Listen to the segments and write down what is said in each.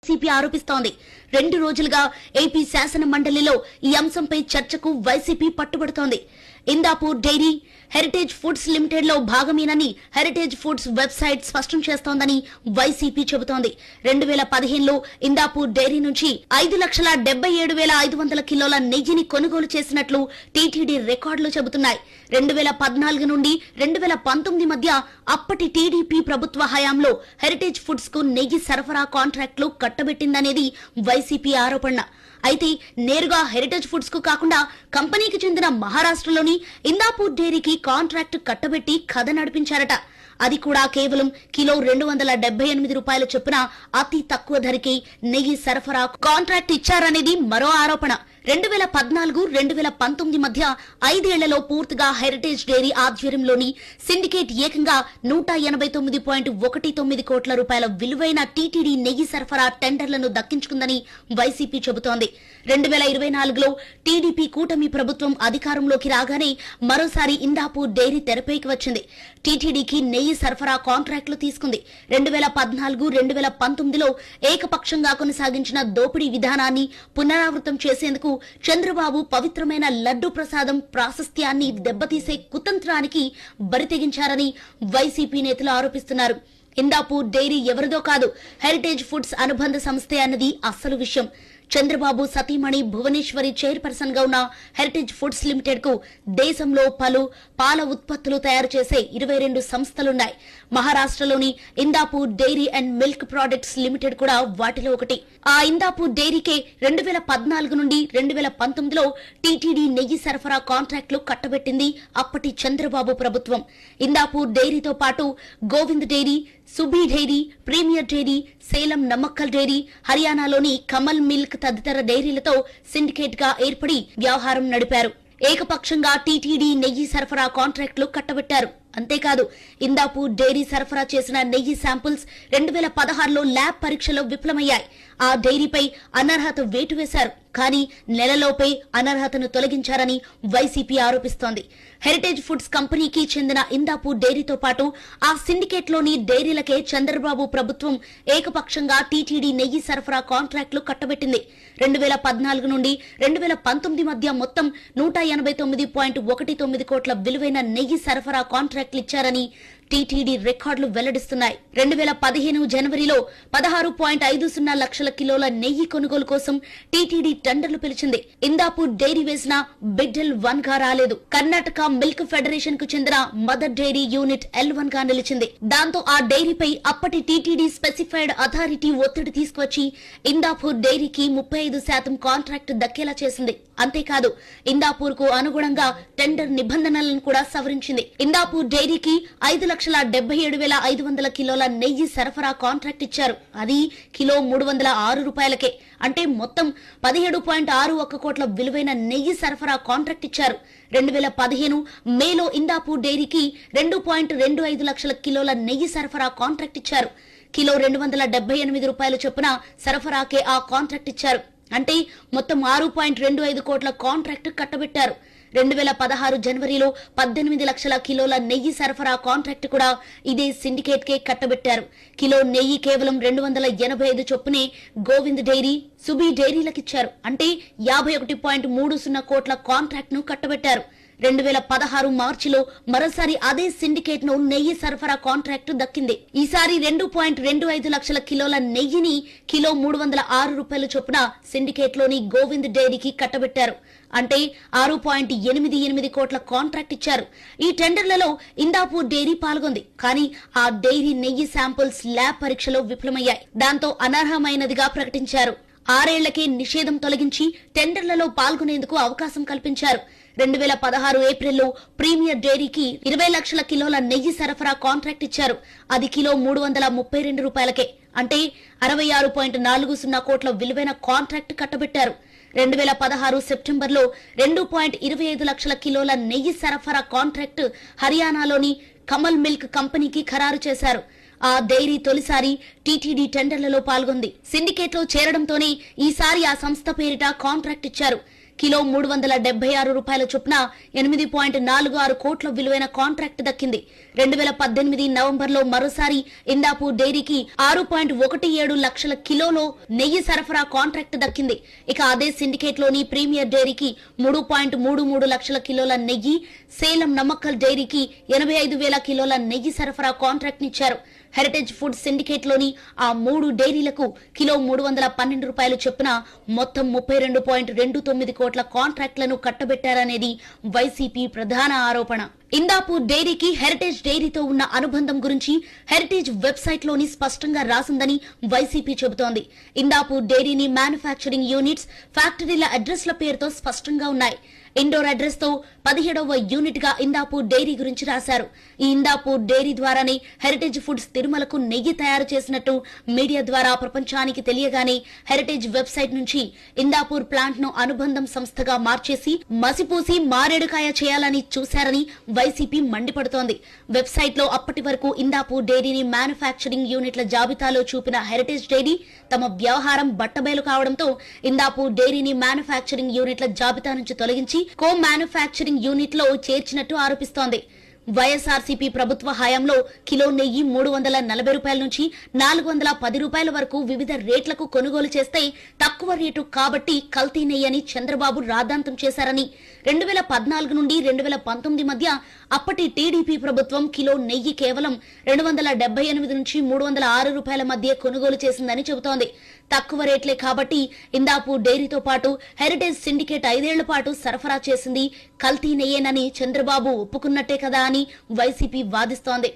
YCP ఆరోపిస్తోంది. 2 రోజులుగా AP శాసన మండలిలో ఈ అంశంపై చర్చకు వైసీపీ పట్టుబడుతోంది. Indapur dairy Heritage Foods Limited లో భాగమేనని హెరిటేజ్ ఫుడ్స్ వెబ్సైట్ స్పష్టం చేస్తోందని వైసీపీ చెబుతోంది. 2015లో ఇందాపూర్ డైరీ నుంచి 5,77,500 కిలోల నెయ్యిని కొనుగోలు చేసినట్లు టీటీడీ రికార్డులు చెబుతున్నాయి. 2014 నుండి 2019 మధ్య అప్పటి టీడీపీ ప్రభుత్వ హయాంలో హెరిటేజ్ ఫుడ్స్ కు నెయ్యి సరఫరా కాంట్రాక్టులు కట్టబెట్టిందనేది వైసీపీ ఆరోపణ. అయితే నేరుగా హెరిటేజ్ ఫుడ్స్ కు కాకుండా కంపెనీకి చెందిన మహారాష్ట్రలోని ఇందాపూర్ డైరీకి కాంట్రాక్టు కట్టబెట్టి కథ నడిపించారట. అది కూడా కేవలం కిలో 278 రూపాయల చొప్పున అతి తక్కువ ధరకి నెయ్యి సరఫరా కాంట్రాక్ట్ ఇచ్చారనేది మరో ఆరోపణ. 2014-2019 మధ్య 5 ఏళ్లలో పూర్తిగా హెరిటేజ్ డైరీ ఆధ్వర్యంలోని సిండికేట్ ఏకంగా 189.19 కోట్ల రూపాయల విలువైన టీటీడీ నెయ్యి సరఫరా టెండర్లను దక్కించుకుందని వైసీపీ చెబుతోంది. 2024లో టీడీపీ కూటమి ప్రభుత్వం అధికారంలోకి రాగానే మరోసారి ఇందాపూర్ డైరీ తెరపైకి వచ్చింది. టీటీడీకి నెయ్యి సరఫరా కాంట్రాక్టులు తీసుకుంది. 2014-2019లో ఏకపక్షంగా కొనసాగించిన దోపిడీ విధానాన్ని పునరావృతం చేసేందుకు చంద్రబాబు పవిత్రమైన లడ్డు ప్రసాదం ప్రాశస్త్యాన్ని దెబ్బతీసే కుతంత్రానికి బరితెగించారని వైసీపీ నేతలు ఆరోపిస్తున్నారు. ఇందాపూర్ డైరీ ఎవరిదో కాదు, హెరిటేజ్ ఫుడ్స్ అనుబంధ సంస్థే అన్నది అసలు విషయం. చంద్రబాబు సతీమణి భువనేశ్వరి చైర్పర్సన్ గా ఉన్న హెరిటేజ్ ఫుడ్స్ లిమిటెడ్ కు దేశంలో పలు పాల ఉత్పత్తులు తయారు చేసే 22 సంస్థలున్నాయి. మహారాష్ట్రలోని Indapur dairy and milk products limited కూడా వాటిలో ఒకటి. ఆ ఇందాపూర్ డైరీకే 2014 నుండి 2019లో టీటీడీ నెయ్యి సరఫరా కాంట్రాక్టులు కట్టబెట్టింది అప్పటి చంద్రబాబు ప్రభుత్వం. ఇందాపూర్ డైరీతో పాటు Govind dairy, Subi dairy, Premier dairy, Salem Namakkal dairy, హర్యానాలోని కమల్ మిల్క్ తదితర డైరీలతో సిండికేట్ గా ఏర్పడి వ్యవహారం నడిపారు. ఏకపక్షంగా టీటీడీ నెయ్యి సరఫరా కాంట్రాక్టులు కట్టబెట్టారు. అంతేకాదు, ఇందాపూర్ డైరీ సరఫరా చేసిన నెయ్యి శాంపుల్స్ 2016లో ల్యాబ్ పరీక్షలో విఫలమయ్యాయి. ఆ డైరీపై అనర్హత వేటు వేశారు. కానీ నెలలోపే అనర్హతను తొలగించారని వైసీపీ ఆరోపిస్తోంది. హెరిటేజ్ ఫుడ్స్ కంపెనీకి చెందిన ఇందాపూర్ డైరీతో పాటు ఆ సిండికేట్ లోని డైరీలకే చంద్రబాబు ప్రభుత్వం ఏకపక్షంగా టీటీడీ నెయ్యి సరఫరా కాంట్రాక్టులు కట్టబెట్టింది. 2014 నుండి 2019 మధ్య మొత్తం 189.19 కోట్ల విలువైన నెయ్యి సరఫరా కాంట్రాక్టులు ఇచ్చారని టీటీడీ రికార్డులు వెల్లడిస్తున్నాయి. 2015 జనవరిలో 16.50 లక్షల కిలోల నెయ్యి కొనుగోలు కోసం టీటీడీ టెండర్లు పిలిచింది. ఇందాపూర్ డైరీ వేసిన బిడ్డల్ 1 గా రాలేదు. కర్ణాటక మిల్క్ ఫెడరేషన్ కు చెందిన మదర్ డైరీ యూనిట్ L1 గా నిలిచింది. దాంతో ఆ డైరీపై అప్పటి టీటీడీ స్పెసిఫైడ్ అథారిటీ ఒత్తిడి తీసుకువచ్చి ఇందాపూర్ డైరీకి 35% కాంట్రాక్ట్ దక్కేలా చేసింది. అంతేకాదు, ఇందాపూర్ కు అనుగుణంగా టెండర్ నిబంధనలను కూడా సవరించింది. ఇందాపూర్ డైరీకి 5,77,500 కిలోల నెయ్యి సరఫరా కాంట్రాక్ట్ ఇచ్చారు. అది కిలో 306 రూపాయలకే. అంటే మొత్తం 17.61 కోట్ల విలువైన నెయ్యి సరఫరా కాంట్రాక్ట్ ఇచ్చారు. 2015 మేలో ఇందాపూర్ డైరీకి 2.25 లక్షల కిలోల నెయ్యి సరఫరా కాంట్రాక్ట్ ఇచ్చారు. కిలో 278 రూపాయల చొప్పున సరఫరాకే ఆ కాంట్రాక్ట్ ఇచ్చారు. అంటే మొత్తం 6.25 కోట్ల కాంట్రాక్ట్ కట్టబెట్టారు. 2016 జనవరిలో 18 లక్షల కిలోల నెయ్యి సరఫరా కాంట్రాక్ట్ కూడా ఇదే సిండికేట్ కే కట్టబెట్టారు. కిలో నెయ్యి కేవలం 285 చొప్పునే గోవింద్ డైరీ, సుబీ డైరీలకిచ్చారు. అంటే 51.30 కోట్ల కాంట్రాక్ట్ ను కట్టబెట్టారు. 2016 మార్చిలో మరోసారి అదే సిండికేట్ ను నెయ్యి సరఫరా కాంట్రాక్టు దక్కింది. ఈసారి 2.25 లక్షల కిలోల నెయ్యిని కిలో 306 రూపాయల చొప్పున సిండికేట్ లోని గోవింద్ డైరీకి కట్టబెట్టారు. అంటే 6.88 కోట్ల కాంట్రాక్ట్ ఇచ్చారు. ఈ టెండర్లలో ఇందాపూర్ డైరీ పాల్గొంది. కానీ ఆ డైరీ నెయ్యి శాంపుల్స్ ల్యాబ్ పరీక్షలో విఫలమయ్యాయి. దాంతో అనర్హమైనదిగా ప్రకటించారు. 6 ఏళ్లకే నిషేధం తొలగించి టెండర్లలో పాల్గొనేందుకు అవకాశం కల్పించారు. 2016 ఏప్రిల్లో ప్రీమియర్ డైరీకి 20 లక్షల కిలోల నెయ్యి సరఫరా కాంట్రాక్ట్ ఇచ్చారు. అది కిలో 332 రూపాయలకే. అంటే 66.40 కోట్ల విలువైన కాంట్రాక్ట్ కట్టబెట్టారు. 2016 సెప్టెంబర్లో 2.25 లక్షల కిలోల నెయ్యి సరఫరా కాంట్రాక్ట్ హర్యానాలోని కమల్ మిల్క్ కంపెనీకి ఖరారు చేశారు. ఆ డైరీ తొలిసారి టీటీడీ టెండర్లలో పాల్గొంది. సిండికేట్ లో చేరడంతోనే ఈసారి ఆ సంస్థ పేరిట కాంట్రాక్ట్ ఇచ్చారు. కిలో 376 రూపాయల చొప్పున 8.46 కోట్ల విలువైన కాంట్రాక్ట్ దక్కింది. 2018 నవంబర్లో మరోసారి ఇందాపూర్ డైరీకి 6.17 లక్షల కిలోలో నెయ్యి సరఫరా కాంట్రాక్ట్ దక్కింది. ఇక అదే సిండికేట్ లోని ప్రీమియర్ డైరీకి 3.33 లక్షల కిలోల నెయ్యి, సేలం నమ్మక్కల్ డైరీకి 85,000 కిలోల నెయ్యి సరఫరా కాంట్రాక్ట్ నిచ్చారు. హెరిటేజ్ ఫుడ్ సిండికేట్ లోని ఆ 3 డైరీలకు కిలో 312 రూపాయలు చొప్పున మొత్తం 32.29 కోట్ల కాంట్రాక్టులను కట్టబెట్టారనేది వైసీపీ ప్రధాన ఆరోపణ. ఇందాపూర్ డైరీకి హెరిటేజ్ డైరీతో ఉన్న అనుబంధం గురించి హెరిటేజ్ వెబ్సైట్ లోని స్పష్టంగా రాసిందని వైసీపీ చెబుతోంది. ఇందాపూర్ డైరీని మ్యానుఫ్యాక్చరింగ్ యూనిట్స్, ఫ్యాక్టరీల అడ్రస్ల పేరుతో స్పష్టంగా ఉన్నాయి. ఇండోర్ అడ్రస్ తో 17వ యూనిట్ గా ఇందాపూర్ డైరీ గురించి రాశారు. ఈ ఇందాపూర్ డైరీ ద్వారానే హెరిటేజ్ ఫుడ్స్ తిరుమలకు నెయ్యి తయారు చేసినట్టు మీడియా ద్వారా ప్రపంచానికి తెలియగానే హెరిటేజ్ వెబ్సైట్ నుంచి ఇందాపూర్ ప్లాంట్ ను అనుబంధం సంస్థగా మార్చేసి మసిపూసి మారేడుకాయ చేయాలని చూశారని వైసీపీ మండిపడుతోంది. వెబ్సైట్ లో అప్పటి వరకు ఇందాపూర్ డైరీని మ్యానుఫ్యాక్చరింగ్ యూనిట్ల జాబితాలో చూపిన హెరిటేజ్ డైరీ తమ వ్యవహారం బట్టబయలు కావడంతో ఇందాపూర్ డైరీని మ్యానుఫ్యాక్చరింగ్ యూనిట్ల జాబితా నుంచి తొలగించి కో మ్యానుఫ్యాక్చరింగ్ యూనిట్ లో చేర్చినట్టు ఆరోపిస్తోంది. వైఎస్ఆర్సీపీ ప్రభుత్వ హయాంలో కిలో నెయ్యి 340 రూపాయల నుంచి 410 రూపాయల వరకు వివిధ రేట్లకు కొనుగోలు చేస్తే తక్కువ రేటు కాబట్టి కల్తీ నెయ్యి అని చంద్రబాబు రాద్ధాంతం చేశారని, 2014 నుండి 2019 మధ్య అప్పటి టీడీపీ ప్రభుత్వం కిలో నెయ్యి కేవలం 278 నుంచి 306 రూపాయల మధ్య కొనుగోలు చేసిందని చెబుతోంది. తక్కువ రేట్లే కాబట్టి ఇందాపూర్ డైరీతో పాటు హెరిటేజ్ సిండికేట్ 5 ఏళ్ల పాటు సరఫరా చేసింది కల్తీ నెయ్యేనని చంద్రబాబు ఒప్పుకున్నట్టే కదా అని వైసీపీ వాదిస్తోంది.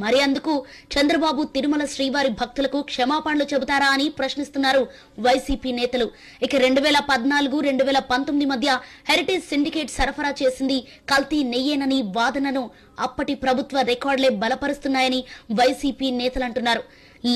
మరి అందుకు చంద్రబాబు తిరుమల శ్రీవారి భక్తులకు క్షమాపణలు చెబుతారా అని ప్రశ్నిస్తున్నారు వైసీపీ నేతలు. ఇక 2014-2019 మధ్య హెరిటేజ్ సిండికేట్ సరఫరా చేసింది కల్తీ నెయ్యేనని వాదనను అప్పటి ప్రభుత్వ రికార్డులే బలపరుస్తున్నాయని వైసీపీ నేతలు అంటున్నారు.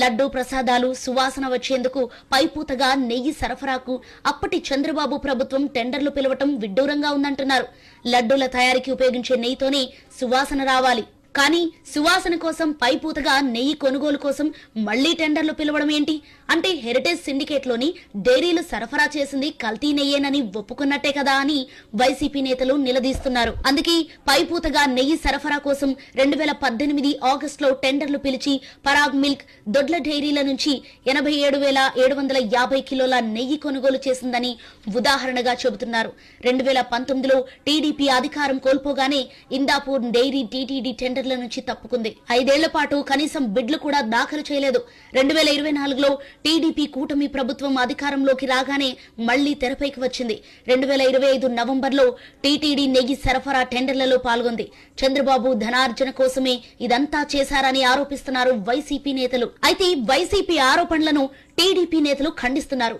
లడ్డూ ప్రసాదాలు సువాసన వచ్చేందుకు పైపూతగా నెయ్యి సరఫరాకు అప్పటి చంద్రబాబు ప్రభుత్వం టెండర్లు పిలవటం విడ్డూరంగా ఉందంటున్నారు. లడ్డూల తయారీకి ఉపయోగించే నెయ్యితోనే సువాసన రావాలి, కానీ సువాసన కోసం పైపూతగా నెయ్యి కొనుగోలు కోసం మళ్లీ టెండర్లు పిలవడం ఏంటి? అంటే హెరిటేజ్ సిండికేట్ లోని డైరీలు సరఫరా చేసింది కల్తీ నెయ్యేనని ఒప్పుకున్నట్టే కదా అని వైసీపీ నేతలు నిలదీస్తున్నారు. అందుకే పైపూతగా నెయ్యి సరఫరా కోసం 2018 ఆగస్టులో టెండర్లు పిలిచి పరాగ్ మిల్క్, దొడ్ల డైరీల నుంచి 87,750 కిలోల నెయ్యి కొనుగోలు చేసిందని ఉదాహరణగా చెబుతున్నారు. 2019లో టీడీపీ అధికారం కోల్పోగానే ఇందాపూర్ డైరీ టీటీడీ టెండర్ల నుంచి తప్పుకుంది. 5 ఏళ్ల పాటు కనీసం బిడ్లు కూడా దాఖలు చేయలేదు. 2024లో టీడీపీ కూటమి ప్రభుత్వం అధికారంలోకి రాగానే మళ్లీ తెరపైకి వచ్చింది. 2025 నవంబర్లో టీటీడీ నెయ్యి సరఫరా టెండర్లలో పాల్గొంది. చంద్రబాబు ధనార్జన కోసమే ఇదంతా చేశారని ఆరోపిస్తున్నారు వైసీపీ నేతలు. అయితే వైసీపీ ఆరోపణలను టీడీపీ నేతలు ఖండిస్తున్నారు.